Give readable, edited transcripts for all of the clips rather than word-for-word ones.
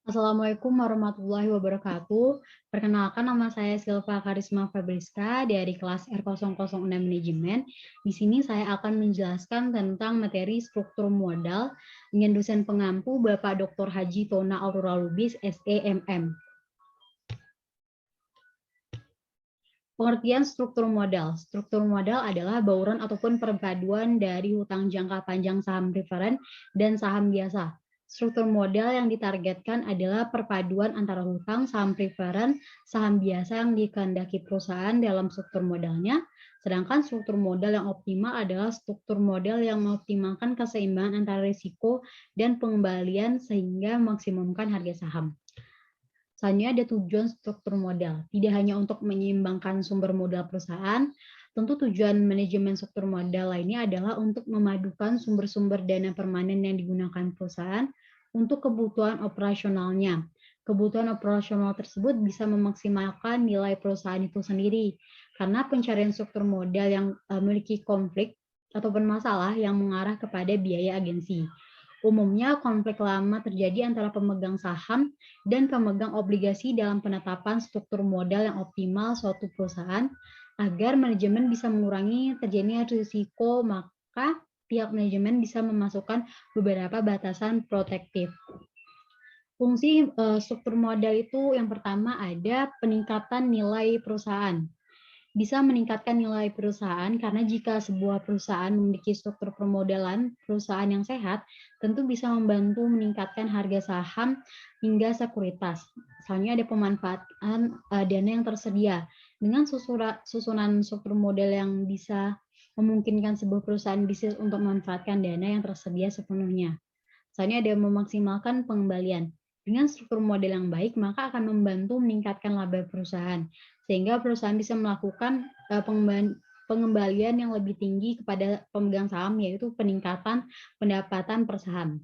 Assalamualaikum warahmatullahi wabarakatuh. Perkenalkan, nama saya Silva Karisma Fabriska dari kelas R006 Manajemen. Di sini saya akan menjelaskan tentang materi struktur modal dengan dosen pengampu Bapak Dr. Haji Tona Aurora Lubis, SEMM. Pengertian struktur modal. Struktur modal adalah bauran ataupun perpaduan dari hutang jangka panjang saham preferen dan saham biasa. Struktur modal yang ditargetkan adalah perpaduan antara hutang, saham preferen, saham biasa yang dikehendaki perusahaan dalam struktur modalnya, sedangkan struktur modal yang optimal adalah struktur modal yang mengoptimalkan keseimbangan antara risiko dan pengembalian sehingga maksimumkan harga saham. Selanjutnya ada tujuan struktur modal. Tidak hanya untuk menyeimbangkan sumber modal perusahaan, tentu tujuan manajemen struktur modal lainnya adalah untuk memadukan sumber-sumber dana permanen yang digunakan perusahaan untuk kebutuhan operasionalnya. Kebutuhan operasional tersebut bisa memaksimalkan nilai perusahaan itu sendiri, karena pencarian struktur modal yang memiliki konflik ataupun masalah yang mengarah kepada biaya agensi. Umumnya konflik lama terjadi antara pemegang saham dan pemegang obligasi dalam penetapan struktur modal yang optimal suatu perusahaan agar manajemen bisa mengurangi terjadinya risiko, maka pihak manajemen bisa memasukkan beberapa batasan protektif. Fungsi struktur modal itu yang pertama ada peningkatan nilai perusahaan. Bisa meningkatkan nilai perusahaan karena jika sebuah perusahaan memiliki struktur permodalan perusahaan yang sehat, tentu bisa membantu meningkatkan harga saham hingga sekuritas. Misalnya ada pemanfaatan dana yang tersedia. Dengan susunan struktur modal yang bisa memungkinkan sebuah perusahaan bisnis untuk memanfaatkan dana yang tersedia sepenuhnya. Misalnya ada memaksimalkan pengembalian. Dengan struktur model yang baik, maka akan membantu meningkatkan laba perusahaan, sehingga perusahaan bisa melakukan pengembalian yang lebih tinggi kepada pemegang saham, yaitu peningkatan pendapatan per saham.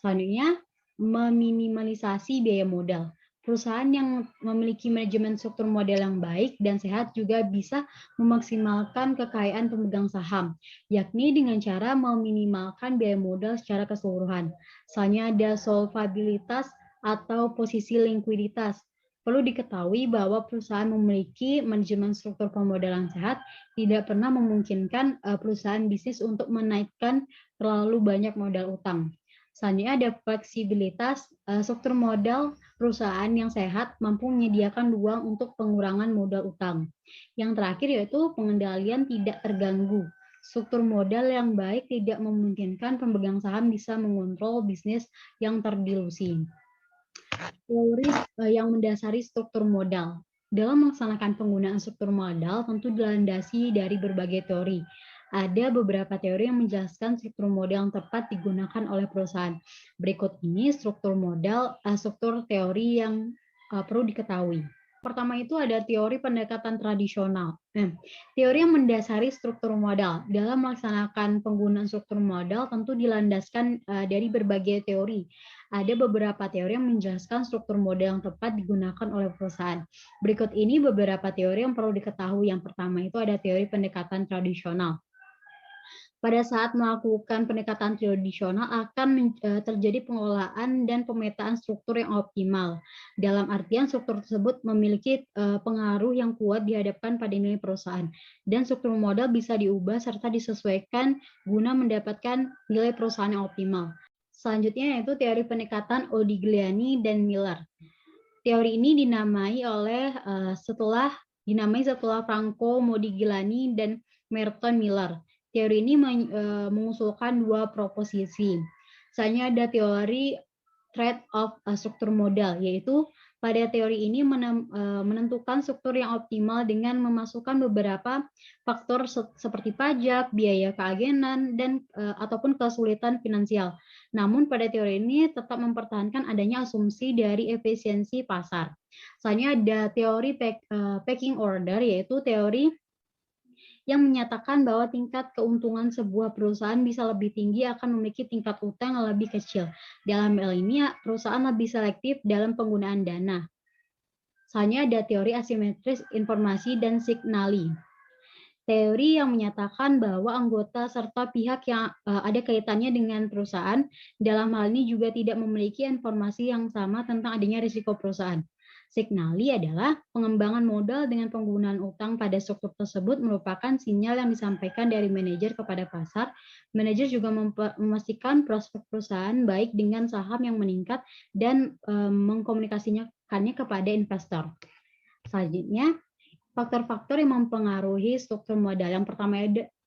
Selanjutnya, meminimalisasi biaya modal. Perusahaan yang memiliki manajemen struktur modal yang baik dan sehat juga bisa memaksimalkan kekayaan pemegang saham, yakni dengan cara meminimalkan biaya modal secara keseluruhan. Misalnya ada solvabilitas atau posisi likuiditas. Perlu diketahui bahwa perusahaan memiliki manajemen struktur pemodalan sehat tidak pernah memungkinkan perusahaan bisnis untuk menaikkan terlalu banyak modal utang. Selanjutnya ada fleksibilitas, struktur modal perusahaan yang sehat mampu menyediakan ruang untuk pengurangan modal utang. Yang terakhir yaitu pengendalian tidak terganggu. Struktur modal yang baik tidak memungkinkan pemegang saham bisa mengontrol bisnis yang terdilusi. Teori yang mendasari struktur modal. Dalam melaksanakan penggunaan struktur modal tentu dilandasi dari berbagai teori. Ada beberapa teori yang menjelaskan struktur modal yang tepat digunakan oleh perusahaan. Berikut ini struktur teori yang perlu diketahui. Pertama itu ada teori pendekatan tradisional. Teori yang mendasari struktur modal. Dalam melaksanakan penggunaan struktur modal tentu dilandaskan dari berbagai teori. Ada beberapa teori yang menjelaskan struktur modal yang tepat digunakan oleh perusahaan. Berikut ini beberapa teori yang perlu diketahui. Yang pertama itu ada teori pendekatan tradisional. Pada saat melakukan pendekatan tradisional akan terjadi pengelolaan dan pemetaan struktur yang optimal. Dalam artian struktur tersebut memiliki pengaruh yang kuat dihadapkan pada nilai perusahaan. Dan struktur modal bisa diubah serta disesuaikan guna mendapatkan nilai perusahaan yang optimal. Selanjutnya yaitu teori pendekatan Odigliani dan Miller. Teori ini dinamai setelah Franco Modigliani dan Merton Miller. Teori ini mengusulkan dua proposisi. Misalnya ada teori trade-off struktur modal, yaitu pada teori ini menentukan struktur yang optimal dengan memasukkan beberapa faktor seperti pajak, biaya keagenan, dan ataupun kesulitan finansial. Namun pada teori ini tetap mempertahankan adanya asumsi dari efisiensi pasar. Misalnya ada teori pecking order, yaitu teori yang menyatakan bahwa tingkat keuntungan sebuah perusahaan bisa lebih tinggi akan memiliki tingkat utang yang lebih kecil. Dalam hal ini, perusahaan lebih selektif dalam penggunaan dana. Misalnya ada teori asimetris informasi dan signali. Teori yang menyatakan bahwa anggota serta pihak yang ada kaitannya dengan perusahaan dalam hal ini juga tidak memiliki informasi yang sama tentang adanya risiko perusahaan. Signali adalah pengembangan modal dengan penggunaan utang pada struktur tersebut merupakan sinyal yang disampaikan dari manajer kepada pasar. Manajer juga memastikan prospek perusahaan baik dengan saham yang meningkat dan mengkomunikasikannya kepada investor. Selanjutnya, faktor-faktor yang mempengaruhi struktur modal. Yang pertama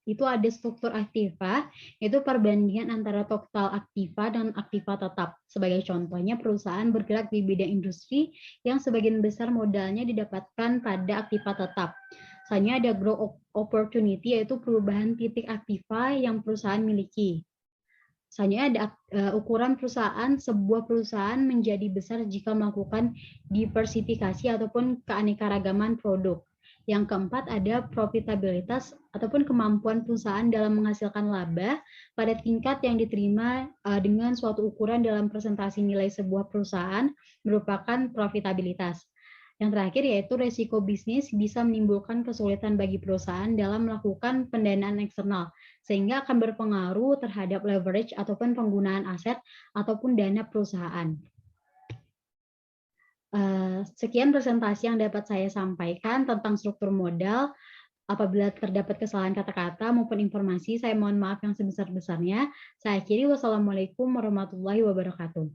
itu ada struktur aktiva, itu perbandingan antara total aktiva dan aktiva tetap. Sebagai contohnya, perusahaan bergerak di bidang industri yang sebagian besar modalnya didapatkan pada aktiva tetap. Selanjutnya ada growth opportunity, yaitu perubahan titik aktiva yang perusahaan miliki. Selanjutnya ada ukuran perusahaan. Sebuah perusahaan menjadi besar jika melakukan diversifikasi ataupun keanekaragaman produk. Yang keempat ada profitabilitas ataupun kemampuan perusahaan dalam menghasilkan laba pada tingkat yang diterima dengan suatu ukuran dalam presentasi nilai sebuah perusahaan merupakan profitabilitas. Yang terakhir yaitu resiko bisnis bisa menimbulkan kesulitan bagi perusahaan dalam melakukan pendanaan eksternal, sehingga akan berpengaruh terhadap leverage ataupun penggunaan aset ataupun dana perusahaan. Sekian presentasi yang dapat saya sampaikan tentang struktur modal. Apabila terdapat kesalahan kata-kata maupun informasi, saya mohon maaf yang sebesar-besarnya. Saya akhiri, wassalamualaikum warahmatullahi wabarakatuh.